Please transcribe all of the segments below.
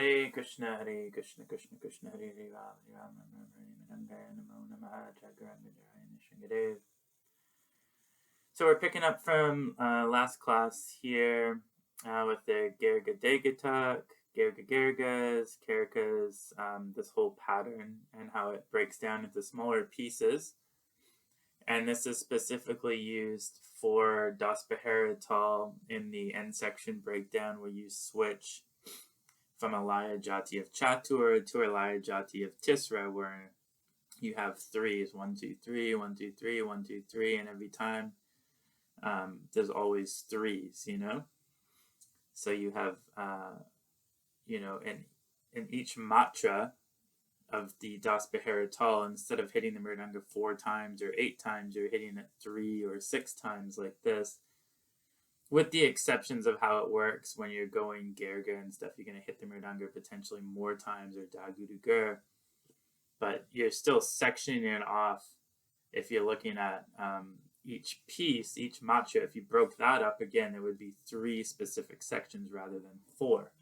Hare Krishna, Hare Krishna, Krishna Krishna, Hare Hare, Hare Rama, Hare Namo Namaha, Jagaraja. So we're picking up from last class here with the Gherge, dhegetak, Gherges, Kherkes, this whole pattern and how it breaks down into smaller pieces. And this is specifically used for das taal in the end section breakdown where you switch from a laya jati of chatur to a laya jati of tisra, where you have threes, 1, 2, 3, 1, 2, 3, 1, 2, 3, and every time there's always threes, So you have, in each matra of the das taal, instead of hitting the mridanga 4 times or 8 times, you're hitting it 3 or 6 times like this. With the exceptions of how it works when you're going Gherge and stuff, you're going to hit the mridanga potentially more times, or dhagurugur. But you're still sectioning it off. If you're looking at each piece, each matra, if you broke that up again, there would be 3 specific sections rather than 4.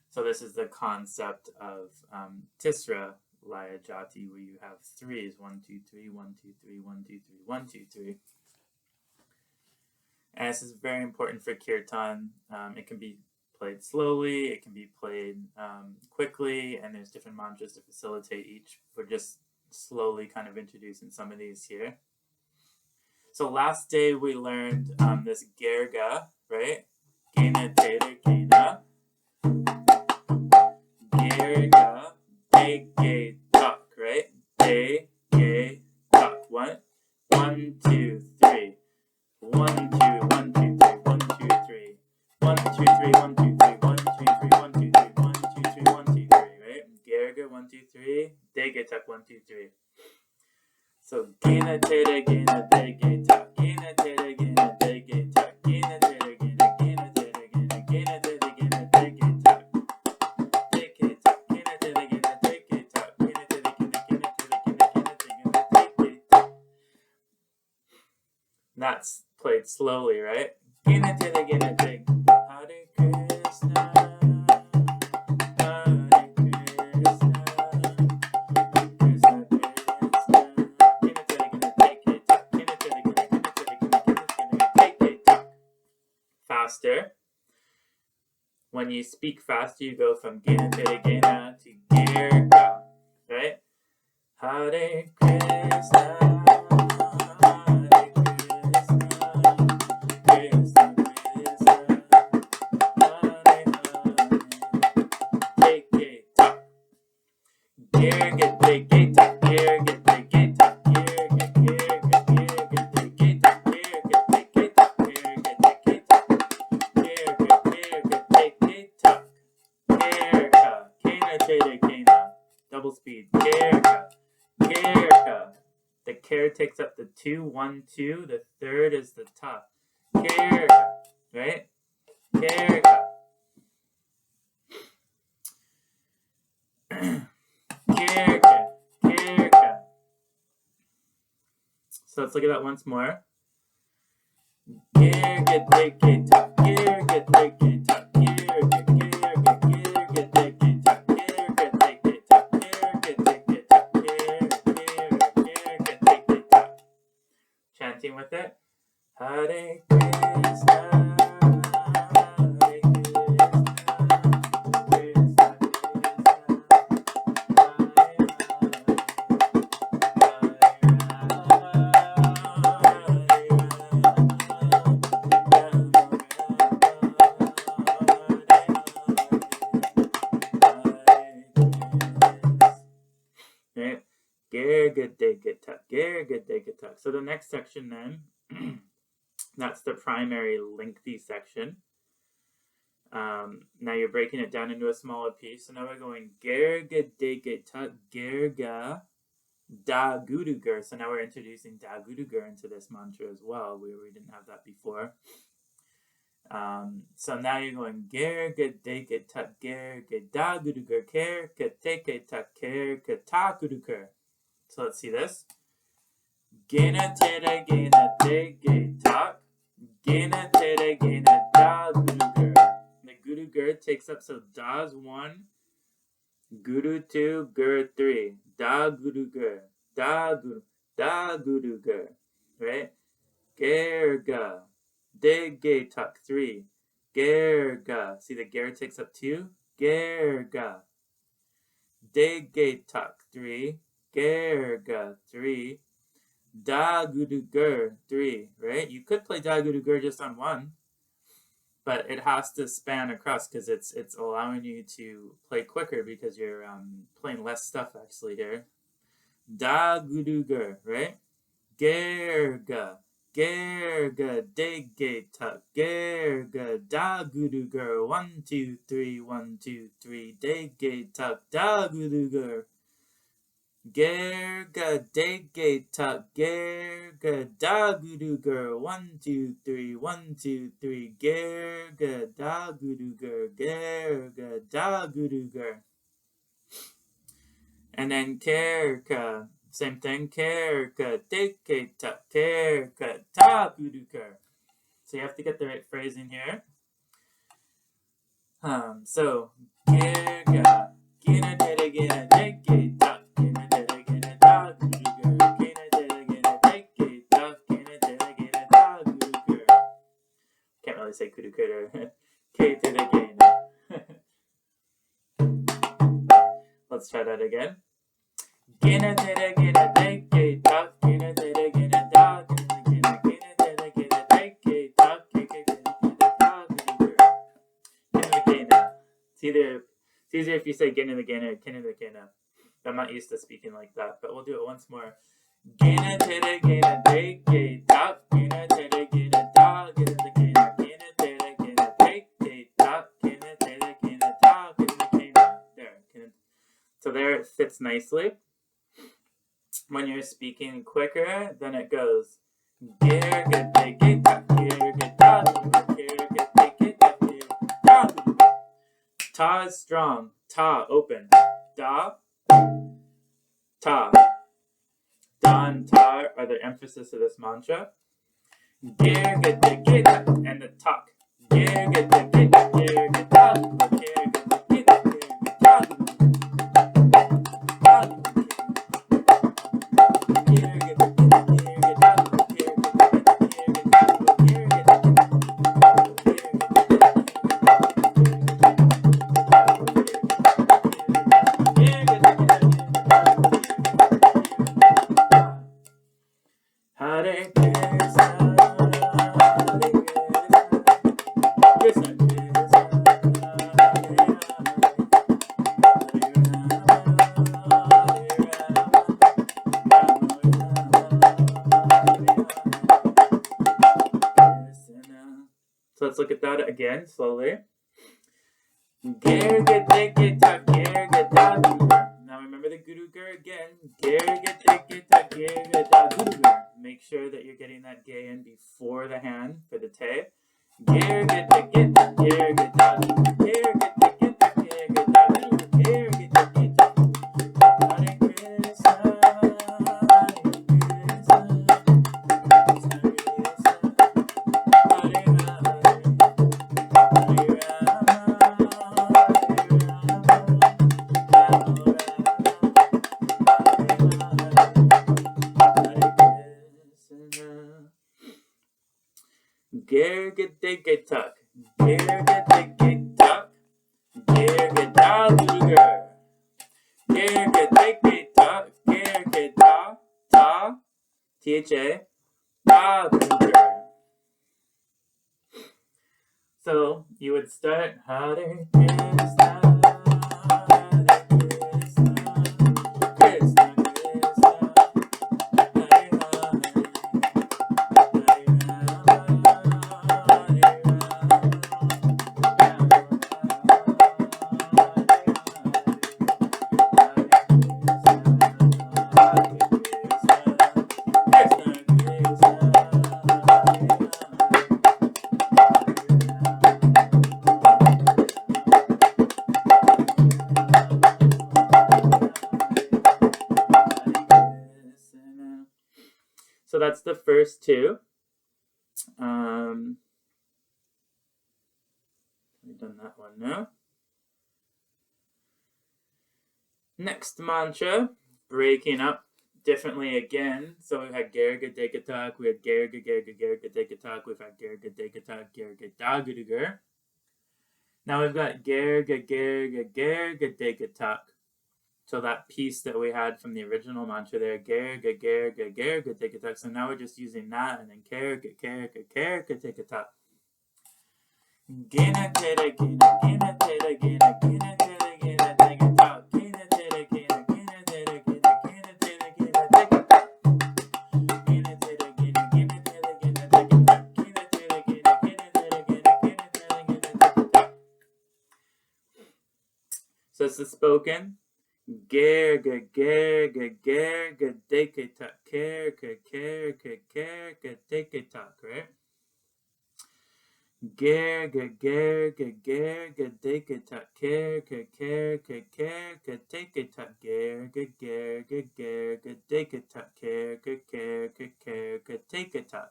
So this is the concept of tisra laya jati, where you have 3s, 1, 2, 3, 1, 2, 3, 1, 2, 3, 1, 2, 3. And this is very important for kirtan. It can be played slowly, it can be played quickly, and there's different mantras to facilitate each. We're just slowly kind of introducing some of these here. So last day we learned this Gherge, right? Gena, theta, gena. Gherge, dhegetak, right? Dhegetak. 1, 2, 3. 1, 2, 1, 2, 3, 1, 2, 3. 1, 2, 3, 1, 2, 3, 1, 2, 3, 1, 2, 3, 1, 2, 3, 1, 2, 3, right? Gherge, 1, 2, 3. Dhegetak, 1, 2, 3. So gena, theta, gena, dhegetak. Gena, theta, gena, dhegetak. Gena, theta, gena, gena, theta, gena, gena, theta, gena, dhegetak. Dhegetak, gena, theta, gena, dhegetak. Gena, theta, gena, gena, theta, gena, gena, theta, gena, dhegetak. That's played slowly, right? Gena, theta, gena, dhegetak. Hare Krsna. Faster. When you speak faster, you go from gena to gena to Gherge, right? Hare Krsna, Hare Krsna, Krishna Krishna, Hare Hare, theketak. Gherge, theketak, Gherge, theketak, Gherge, Gherge, Gherge, theketak, Gherge, theketak, Gherge, theketak. Double speed. Gherge. The Kher takes up the 2, 1, 2. The third is the ta. Gherge. Right? Gherge. Gherge. So let's look at that once more. Gherge, dhegetak, Gherge, dhegetak, Gherge, Gherge, Gherge, dhegetak, Gherge, dhegetak, Gherge, dhegetak, Gherge, dhegetak. Chanting with it. Hare Krishna, Hare Krishna, Krishna Gherge, dhegetak. So the next section then, that's the primary lengthy section. Now you're breaking it down into a smaller piece. So now we're going Gherge, dhegetak, Gherge, dhagurugur. So now we're introducing dhagurugur into this mantra as well. We didn't have that before. So now you're going Gherge, dhegetak, Gherge, dhagurugur, Kherke, theketak, Kherke, takurkur. So let's see this. Gena, theta, gena, dhegetak. Gena, theta, gena, dhagurugur. The dhagurugur takes up, so da's 1, guru 2, gur 3. Dhagurugur. Dhagurugur. Right? Gherge. Dhegetak 3. Gherge. See the ger takes up 2? Gherge. Dhegetak 3. Gherge 3. Dhagurugur 3. Right? You could play dhagurugur just on 1, but it has to span across because it's allowing you to play quicker because you're playing less stuff actually here. Dhagurugur, right? Gherge. Gherge, dhegetak, Gherge, dhagurugur, 1, 2, 3, 1, 2, 3, dhegetak, dhagurugur. Gherge, dhegetak, Gherge, dhagurugur, 1, 2, 3, 1, 2, 3, Gherge, dhagurugur, Gherge, dhagurugur. And then Kherke. Same thing, Kherke, theketak, Kherke, takurkur. So you have to get the right phrasing here. So, Kherke, kina tere gina theketak, kina tere gina dhagurugur, kina tere gina theketak, kina tere gina dhagurugur. Can't really say kurukur. K tere gina. Let's try that again. Gina tere gina theketak, gina tere gina dhagurugur, gina tere gina theketak, gina tere dhagurugur. It's easier if you say gina the gina or kina the gina. I'm not used to speaking like that, but we'll do it once more. Gina tere gina theketak, gina tere gina dhagurugur, gina tere gina theketak, gina tere gina dhagurugur. There. So there it fits nicely. When you're speaking quicker, then it goes Gherge, dhegetak, Gherge, dhagurugur, Gherge, dhegetak, Gherge, dhagurugur. Ta is strong. Ta, open. Da, ta. Da and ta are the emphasis of this mantra. Gherge, dhegetak, and the tak. Gherge, dhegetak, Gherge, dhagurugur, Gherge, dhegetak, Gherge, dhagurugur. Hare Krsna, Hare Krsna, Krsna Krsna, Hare Hare, So let's look at that again slowly. Gherge, dhegetak, Gherge, dhagurugur. Now remember the gurugur again. Gherge, dhegetak, Gherge, dhagurugur. Make sure that you're getting that ge in before the hand for the te. Gherge, dhegetak, Gherge, dhagurugur. Gherge, dhegetak, Gherge, dhagurugur. Gherge, dhegetak. Hare Krishna, Hare Krishna, Krishna Krishna, Hare Gherge, dhegetak, Gherge, dhegetak, Gherge, dhagurugur. Gherge, dhegetak, Gherge, ta, tha, dhagurugur. So you would start Hare Krishna, Hare Krishna, Krishna Krishna, Hare Hare, Hare So that's the first two. We've done that one now. Next mantra, breaking up differently again. So we've had Gherge, dhegetak, we had Gherge, dhegetak, we've had Gherge, dhegetak, Gherge, dhagurugur. Now we've got Gherge, dhegetak. So that piece that we had from the original mantra there, Gherge, dhegetak. So now we're just using that, and then Kherke, dhegetak. Gina tera, gina, gina tera, gina, gina tera, gina, dhegetak. Gina tera, gina, gina tera, gina, gina tera, gina, dhegetak. Gina tera, gina, gina tera, gina, dhegetak. Gina tera, gina, gina tera, gina, gina tera, gina, dhegetak. So it's the spoken. Gherge, dhegetak, Kherke, dhegetak, right? Gherge, dhegetak, Kherke, dhegetak, Gherge, dhegetak, Kherke, dhegetak.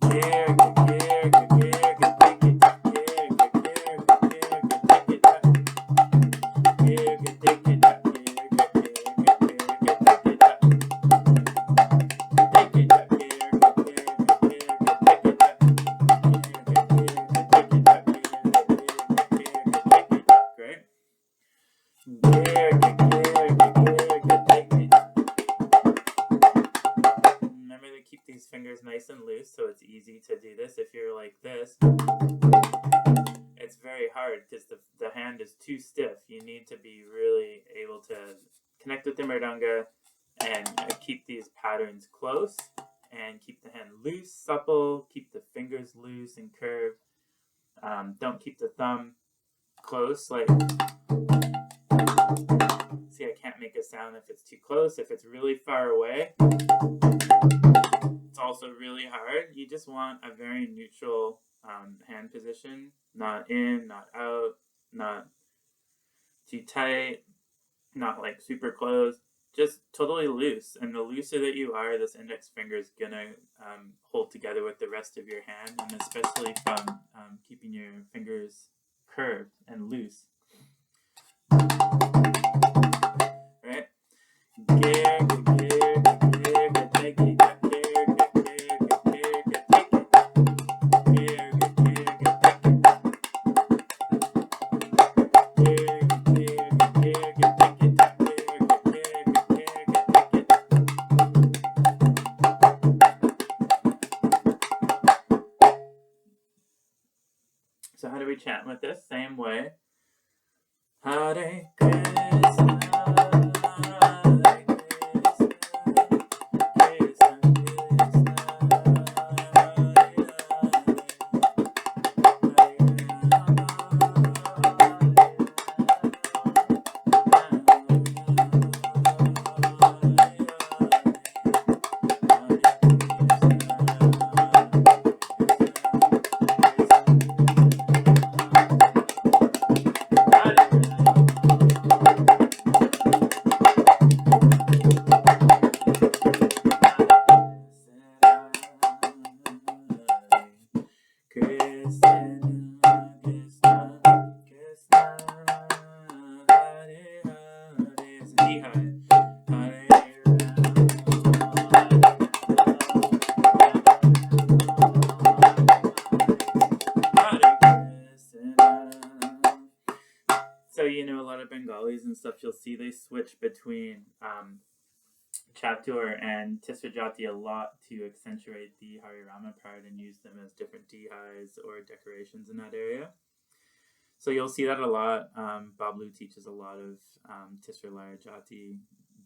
Gherge, dhegetak, Remember to keep these fingers nice and loose so it's easy to do this. If you're like this, it's very hard because the hand is too stiff. You need to be really able to connect with the mridanga and keep these patterns close and keep the hand loose, supple, keep the fingers loose and curved. Don't keep the thumb close. Like, see, I can't make a sound if it's too close. If it's really far away, it's also really hard. You just want a very neutral hand position. Not in, not out, not too tight, not like super close. Just totally loose. And the looser that you are, this index finger is going to hold together with the rest of your hand, and especially from keeping your fingers curved and loose. Right? So how do we chant with this? Same way. Hare Krsna, Hare Krsna, Krsna Krsna, Hare So, you know, a lot of Bengalis and stuff, you'll see they switch between Chatur and Tisrajati a lot to accentuate the Hare Rama part and use them as different dhis or decorations in that area. So you'll see that a lot. Bablu teaches a lot of Tisra Jati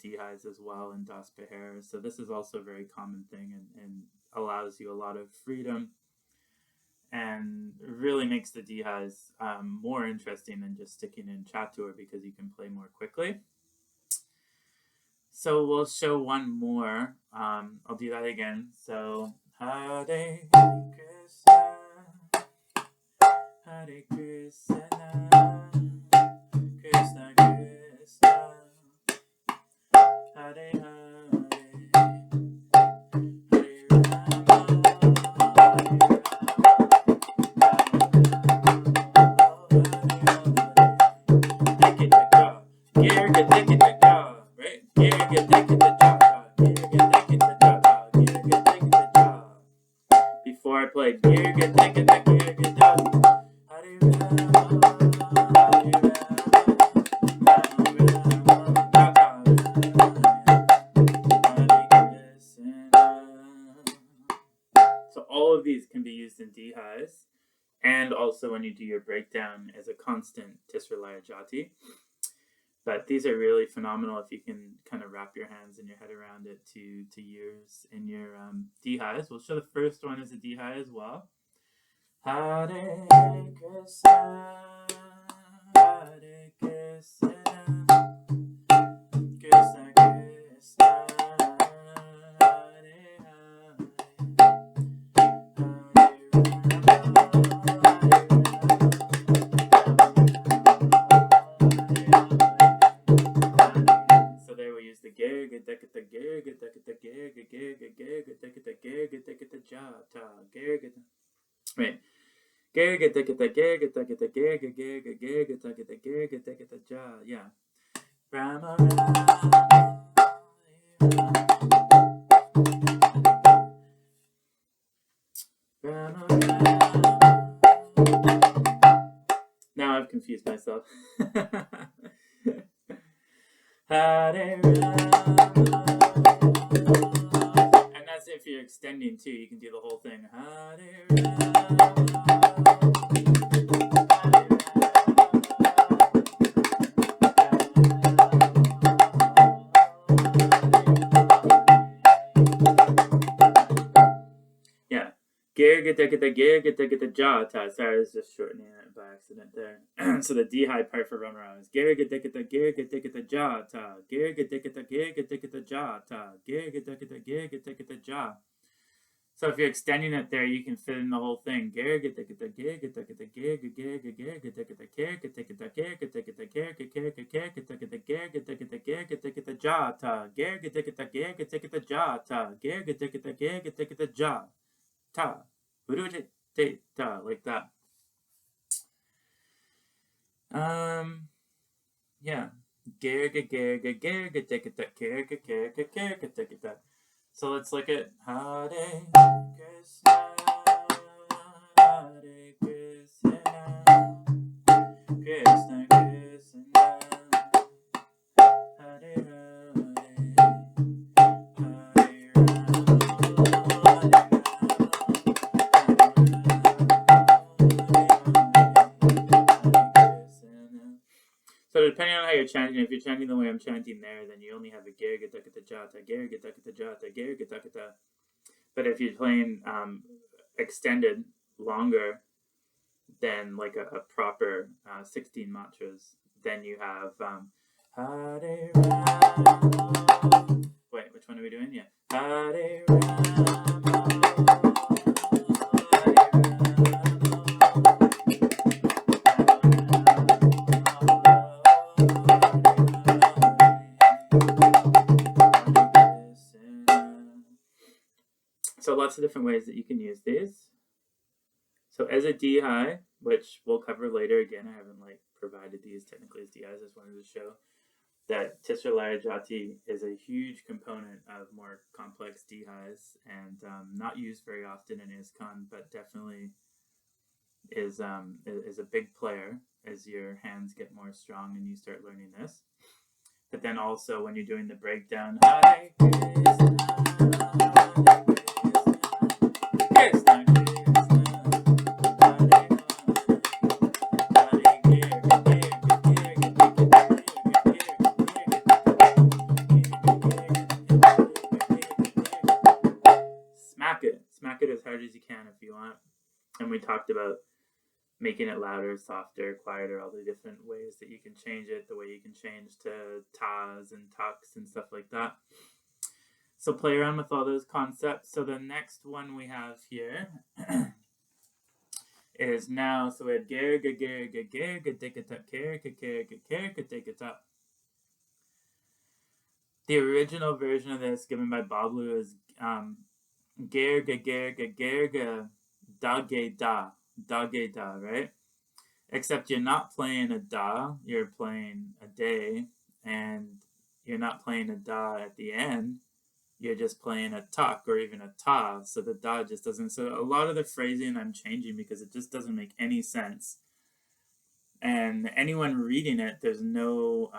dhis as well in Das Beher. So this is also a very common thing and allows you a lot of freedom and really makes the dhis more interesting than just sticking in Chatur because you can play more quickly. So we'll show one more. I'll do that again. So Hare Krishna, Hare Krishna, Krishna Krishna, Hare Hare, Hare Rama, Hare Rama, Rama Rama. breakdown as a constant Tisra Laya Jati. But these are really phenomenal if you can kind of wrap your hands and your head around it to use in your D highs. We'll show the first one as a D high as well. Hare Krsna, Hare Krsna, Krsna Krsna, Hare Hare, So there we use the Gherge, dhegetak, Gherge, dhegetak, Gherge, Gherge, Gherge, dhegetak, Gherge, dhegetak, jata, Gherge. Right. Gherge, dhegetak, Gherge, dhegetak, Gherge, Gherge, Gherge, dhegetak, Gherge, dhegetak, ja. Yeah. Rama, Rama, Now I've confused myself. Hare Rama. And that's if you're extending too. You can do the whole thing. Hare Rama. Yeah. Gherge, dhegetak, Gherge, dhegetak, jata. Sorry, I was just shortening it by accident there. So the D high part for Rama is Gherge, dhegetak, Gherge, dhegetak, jata. Gherge, dhegetak, Gherge, dhegetak, jata. Gherge, dhegetak, Gherge, dhegetak, ja. So if you're extending it there, you can fit in the whole thing. Gherge, dhegetak, Gherge, dhegetak, Gherge, Gherge, Gherge, dhegetak, Kherke, dhegetak, Kherke, dhegetak, Kherke, Kherke, Kherke, dhegetak, Gherge, dhegetak, Gherge, dhegetak, jata. Gherge, dhegetak, Gherge, dhegetak, jata. Gherge, dhegetak, Gherge, dhegetak, ja. Ta. Urute, te, ta. Like that. Yeah. Gherge, Gherge, Gherge, dhegetak, Kherke, Kherke, Kherke, dhegetak. So let's look at Hare Krsna, Hare Krsna, Krsna Krsna, Hare Hare, Hare Rama. So depending on how you're chanting, if you're chanting the way I'm chanting there, then you only have a Gherge, dhegetak, jata, Gherge, dhegetak, jata, Gherge, dhegetak. But if you're playing extended, longer than like a proper 16 mantras, then you have Hare Rama. Wait, which one are we doing? Yeah. Hare Rama. So lots of different ways that you can use these. So as a D high, which we'll cover later again, I haven't provided these technically as D highs. I just wanted to show that Tisra Laya Jati is a huge component of more complex D highs and not used very often in ISKCON, but definitely is a big player as your hands get more strong and you start learning this. But then also when you're doing the breakdown, Hare Krsna, Krsna, Smack it as hard as you can if you want. And we talked about making it louder, softer, quieter, all the different ways that you can change it, the way you can change to tas and tucks and stuff like that. So play around with all those concepts. So the next one we have here is now, so we had Gherge, Gherge, Gherge, dhegetak, Kherke, Kherke, Kherke, dhegetak. The original version of this given by Bablu is Gherge, Gherge, Gherge, dhegetak, right? Except you're not playing a da, you're playing a day, and you're not playing a da at the end, you're just playing a tak or even a ta, so the da just doesn't. So a lot of the phrasing I'm changing because it just doesn't make any sense. And anyone reading it, there's no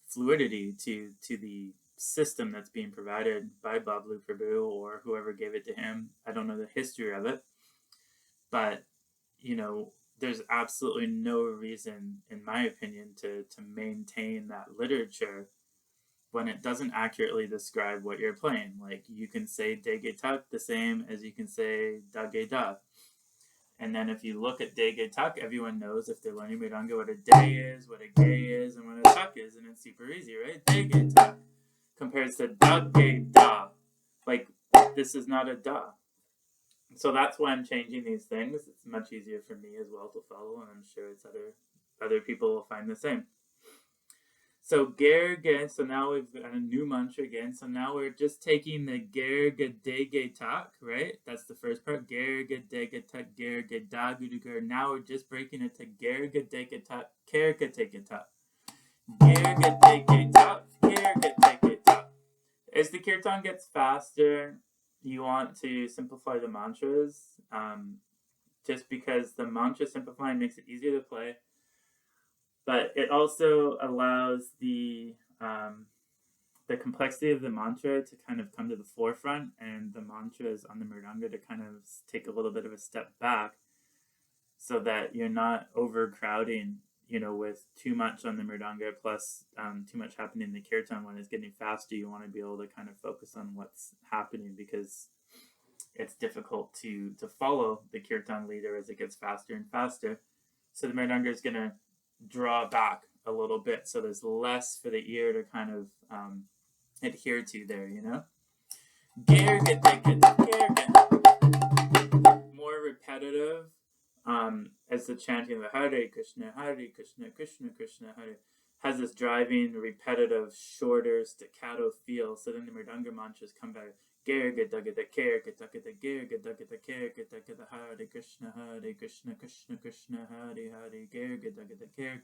fluidity to the system that's being provided by Bablu Prabhu or whoever gave it to him. I don't know the history of it, but there's absolutely no reason, in my opinion, to maintain that literature when it doesn't accurately describe what you're playing. Like, you can say dhegetak the same as you can say dhegetak. And then if you look at dhegetak, everyone knows, if they're learning Mridanga, what a de is, what a ge is, and what a tak is, and it's super easy, right? Dhegetak compares to dhageda. Like, this is not a da. So that's why I'm changing these things. It's much easier for me as well to follow, and I'm sure it's other people will find the same. So Gherge, so now we've got a new mantra again. So now we're just taking the Gherge dhegetak, right? That's the first part. Gherge dhegetak, Gherge dhagurugur. Now we're just breaking it to Gherge dhegetak, Kherke theketak. Gherge dhegetak, Kherke theketak. As the kirtan gets faster, you want to simplify the mantras, just because the mantra simplifying makes it easier to play. But it also allows the complexity of the mantra to kind of come to the forefront, and the mantras on the mridanga to kind of take a little bit of a step back, so that you're not overcrowding, with too much on the mridanga plus too much happening in the kirtan. When it's getting faster, you want to be able to kind of focus on what's happening, because it's difficult to follow the kirtan leader as it gets faster and faster. So the mridanga is going to draw back a little bit, so there's less for the ear to kind of adhere to there, more repetitive, as the chanting of the Hare Krishna, Krishna Krishna, Hare, has this driving, repetitive, shorter staccato feel. So then the mridanga mantras come back. Gherge dhegetak, Kherke theketak, Gherge dhegetak, Kherke theketak, Hare Krishna Krishna Krishna, Hare Hare, Gherge dhegetak, Kherke.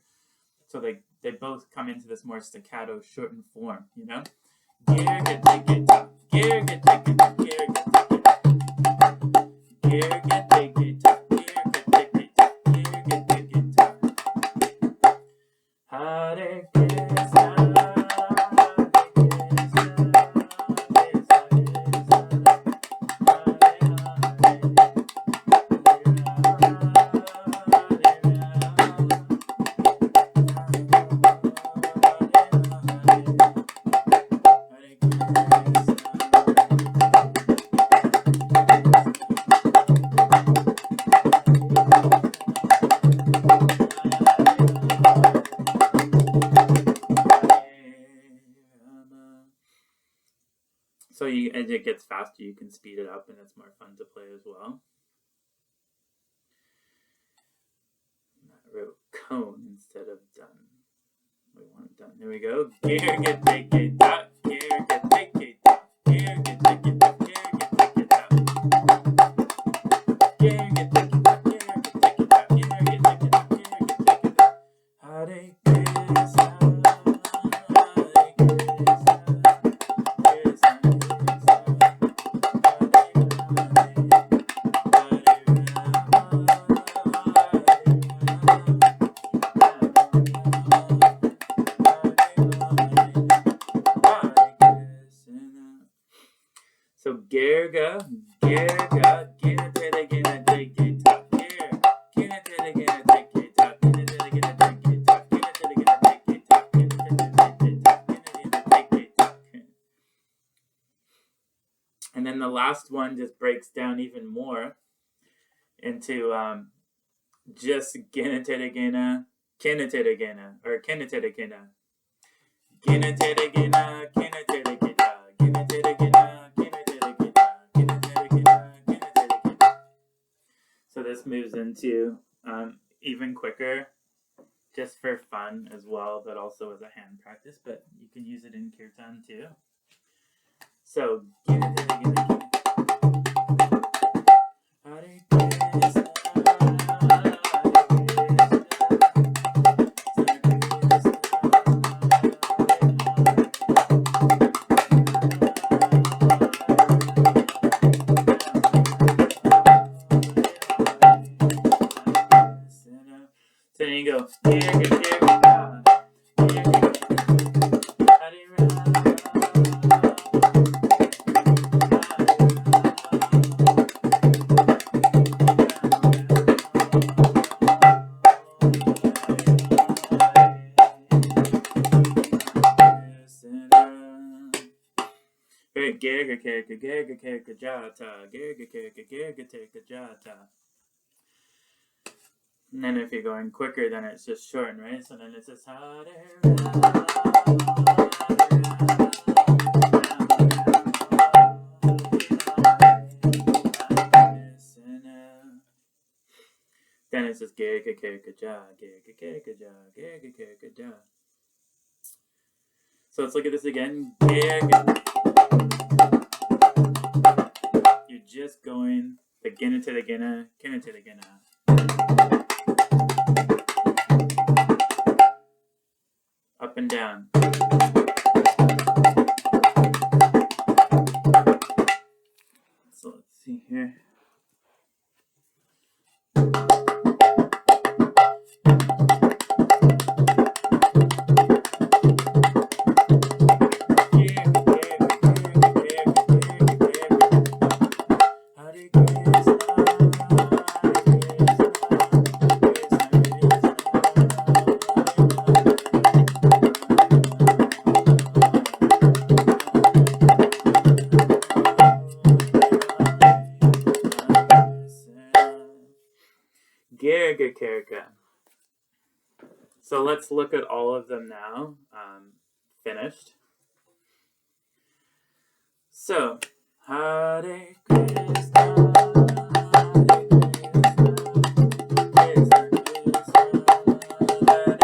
So they both come into this more staccato, shortened form, Gherge dhegetak, Gherge dhegetak, Kherke theketak, Gherge dhegetak, Kherke theketak, Gherge dhegetak. Hare Krishna. So as it gets faster, you can speed it up, and it's more fun to play as well. I wrote cone instead of done. We want done. There we go. Gherge dhegetak, Kherke theketak, Gherge dhegetak, Kherke theketak, Gherge dhegetak, Kherke theketak, Gherge dhegetak, Kherke theketak. Hare Krishna, Hare Krishna, Krishna Krishna, So Gherge, gina tere gina dhegetak, gina tere gina dhegetak, gina tere gina dhegetak, gina tere gina dhegetak, gina tere gina dhegetak. And then the last one just breaks down even more into just gina tere gina, kina tere gina, or kina tere gina. Gina tere gina, kina tere gina, gina tere gina, kina tere gina, gina tere gina, kina tere gina. So this moves into even quicker, just for fun as well, but also as a hand practice. But you can use it in kirtan too. So gina tere gina, gina. Hare Krishna. So then you go. Gherge, Kherke, Gherge, Kherke, jata. Gherge, Kherke, Gherge, Kherke, jata. And then if you're going quicker, then it's just shortened, right? So then it's just Hare. Then it's just Gherge, Kherke, ja, Gherge, Kherke, ja, Gherge, Kherke, ja. So let's look at this again. Gherge. You're just going beginner to beginner, kinna to beginner. Up and down. So let's see here. Gherge, Kherke. So let's look at all of them now. Finished. So, Hare Krishna, Krishna Krishna, Hare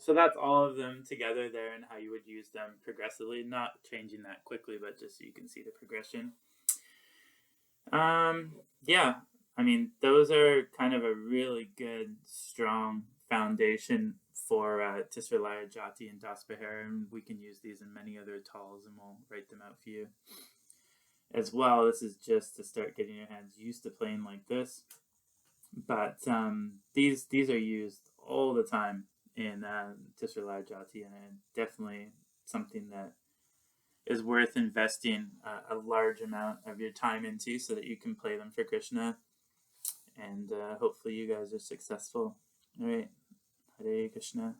So that's all of them together there and how you would use them progressively. Not changing that quickly, but just so you can see the progression. Yeah, I mean, those are kind of a really good, strong foundation for Tisralaya, Jati, and Daspahara, and we can use these in many other tals, and we'll write them out for you as well. This is just to start getting your hands used to playing like this. But these are used all the time in Tisralaya, Jati, and definitely something that is worth investing a large amount of your time into so that you can play them for Krishna. And hopefully you guys are successful. All right. Hare Krishna.